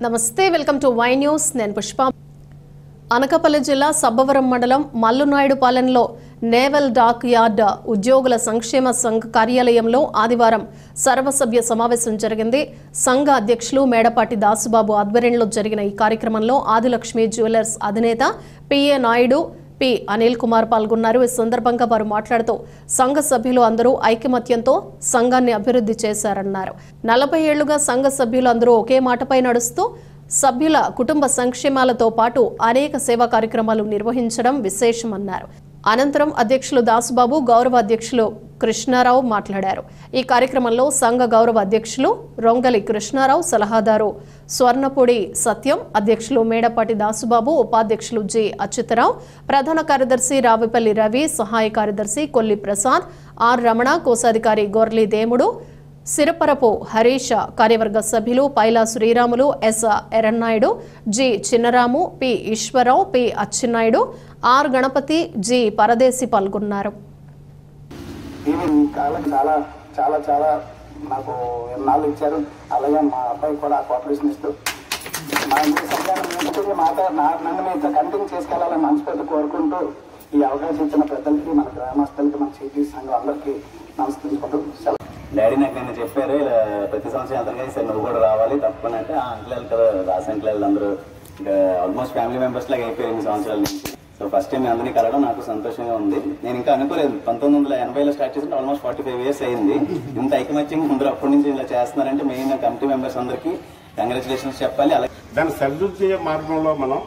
నమస్తే welcome to Y news నేను పుష్ప అనకాపల్లి జిల్లా సబ్బవరం మండలం మల్లునాయుడుపాలెంలో నేవల్ డాక్ యార్డ్ ఉద్యోగుల సంక్షేమ సంఘ కార్యాలయంలో ఆదివారం సర్వసభ్య సమావేశం జరిగింది. సంఘ అధ్యక్షులు మేడపాటి దాసుబాబు ఆధ్వర్యంలో జరిగిన ఈ కార్యక్రమంలో ఆదిలక్ష్మి జ్యువెలర్స్ అధినేత పిఏ నాయుడు పి అనిల్ కుమార్ పాల్గొన్నారు. ఈ సందర్భంగా వారు మాట్లాడుతూ సంఘ సభ్యులు అందరూ ఐకమత్యంతో సంఘాన్ని అభివృద్ధి చేశారన్నారు. 40 ఏళ్లుగా సంఘ సభ్యులు అందరూ ఒకే మాటపై నడుస్తూ సభ్యుల కుటుంబ సంక్షేమాలతో పాటు అనేక సేవా కార్యక్రమాలు నిర్వహించడం విశేషమన్నారు. అనంతరం అధ్యక్షులు దాసుబాబు, గౌరవ అధ్యక్షులు కృష్ణారావు మాట్లాడారు. ఈ కార్యక్రమంలో సంఘ గౌరవ అధ్యక్షులు రొంగలి కృష్ణారావు, సలహాదారు స్వర్ణపూడి సత్యం, అధ్యక్షులు మేడపాటి దాసుబాబు, ఉపాధ్యక్షులు జి అచ్యుతరావు, ప్రధాన కార్యదర్శి రావిపల్లి రవి, సహాయ కార్యదర్శి కొల్లి ప్రసాద్, ఆర్ రమణ, కోశాధికారి గొర్లి దేముడు, సిరపరపు హరీష్, కార్యవర్గ సభ్యులు Paila Sriramulu, S Yerrannaidu, G Chinnaramu, P Eswararao, P Atchannaidu, R Ganapathi, G Paradesi పాల్గొన్నారు. నాకు ఎన్నాళ్ళు ఇచ్చారు. అలాగే మా అబ్బాయి కూడా కోఆపరేషన్ ఇస్తూ మా నన్ను మీతో కంటిన్యూ చేసుకెళ్లాలని మనస్ఫూర్తి కోరుకుంటూ ఈ అవకాశం ఇచ్చిన పెద్దలకి, మన గ్రామస్తులకి, మన సిటీ సంఘం అందరికీ నమస్కరించుకుంటూ డాడీ నాకు నేను చెప్పారు, ఇలా ప్రతి సంవత్సరం అందరికీ సార్ నువ్వు కూడా రావాలి తప్పని అంటే ఆ అంకుల్ కదా రాసి అంకుల్ అందరూ ఇంకా ఆల్మోస్ట్ ఫ్యామిలీ మెంబర్స్ లాగా అయిపోయారు 8 సంవత్సరాల నుంచి. సో ఫస్ట్ టైం అందరినీ కలవడం నాకు సంతోషంగా ఉంది. నేను ఇంకా అనుకోలేదు, 1980లో స్టార్ట్ చేసి ఆల్మోస్ట్ 45 years అయింది. ఇంత ఐకమత్యంగా అందరూ అప్పటి నుంచి ఇలా చేస్తున్నారంటే మెయిన్ కమిటీ మెంబర్స్ అందరికీ కంగ్రాచులేషన్స్ చెప్పాలి. అలాగే దాన్ని సరిదిద్దే మార్గంలో మనం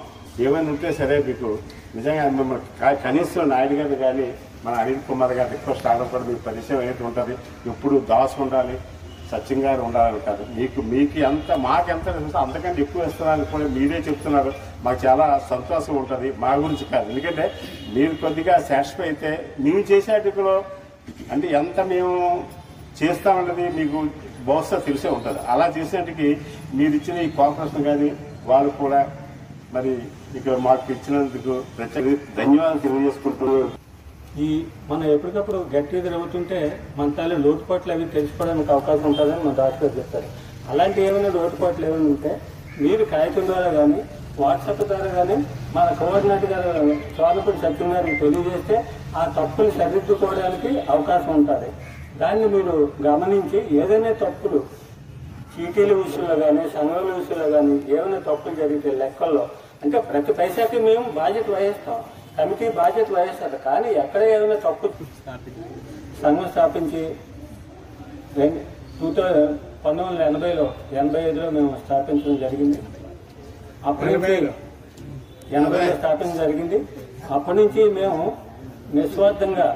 ఏమైనా ఉంటే సరే మీకు నిజంగా కనీసం నాయుడు గారు కానీ మన అనిల్ కుమార్ గారు రిక్వెస్ట్ ఆడడం కూడా మీకు పరిచయం అయితే ఉంటుంది. ఇప్పుడు దాసు ఉండాలి, సచిన్ గారు ఉండాలంటారు. మీకు ఎంత మాకెంత అంతకంటే ఎక్కువ ఇస్తున్నారని కూడా మీరే చెప్తున్నారు. మాకు చాలా సంతోషం ఉంటుంది. మా గురించి కాదు, ఎందుకంటే మీరు కొద్దిగా సాటిస్ఫై అయితే మేము చేసేటిలో అంటే ఎంత మేము చేస్తామన్నది మీకు బహుశా తెలిసే ఉంటుంది. అలా చేసేటికి మీరు ఇచ్చిన ఈ కోఆపరేషన్ కానీ వాళ్ళు కూడా మరి ఇక్కడ మాకు ఇచ్చినందుకు ప్రత్యేక ధన్యవాదాలు తెలియజేసుకుంటూ మనం ఎప్పటికప్పుడు గెట్ టుగెదర్ అవుతుంటే మన తాలూ లోటుపాట్లు అవి తెలుసుకోవడానికి అవకాశం ఉంటుందని మన డాక్టర్ చెప్తారు. అలాంటి ఏమైనా లోటుపాట్లు ఏమైనా ఉంటే మీరు కాగితం ద్వారా కానీ వాట్సాప్ ద్వారా కానీ మన కోఆర్డినేటర్ గారు స్వామిపూడి సత్యం గారికి తెలియజేస్తే ఆ తప్పులు సరిదిద్దుకోవడానికి అవకాశం ఉంటుంది. దాన్ని మీరు గమనించి ఏదైనా తప్పులు చీటీల విషయంలో కానీ సంఘాల విషయంలో కానీ ఏమైనా తప్పులు జరిగితే లెక్కల్లో అంటే ప్రతి పైసాకి మేము బాధ్యత వహిస్తాం, కమిటీ బాధ్యత వహిస్తారు. కానీ ఎక్కడ ఏమైనా తప్పు సంఘం స్థాపించి 1980లో 85లో మేము స్థాపించడం జరిగింది. అప్పటి నుంచి 80లో స్థాపించడం జరిగింది. అప్పటి నుంచి మేము నిస్వార్థంగా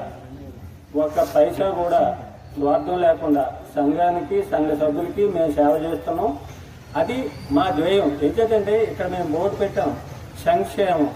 ఒక పైసా కూడా స్వార్థం లేకుండా సంఘానికి, సంఘ సభ్యులకి మేము సేవ చేస్తున్నాం. అది మా ధ్యేయం. ఏంటంటే ఇక్కడ మేము బోర్డు పెట్టాం, సంక్షేమం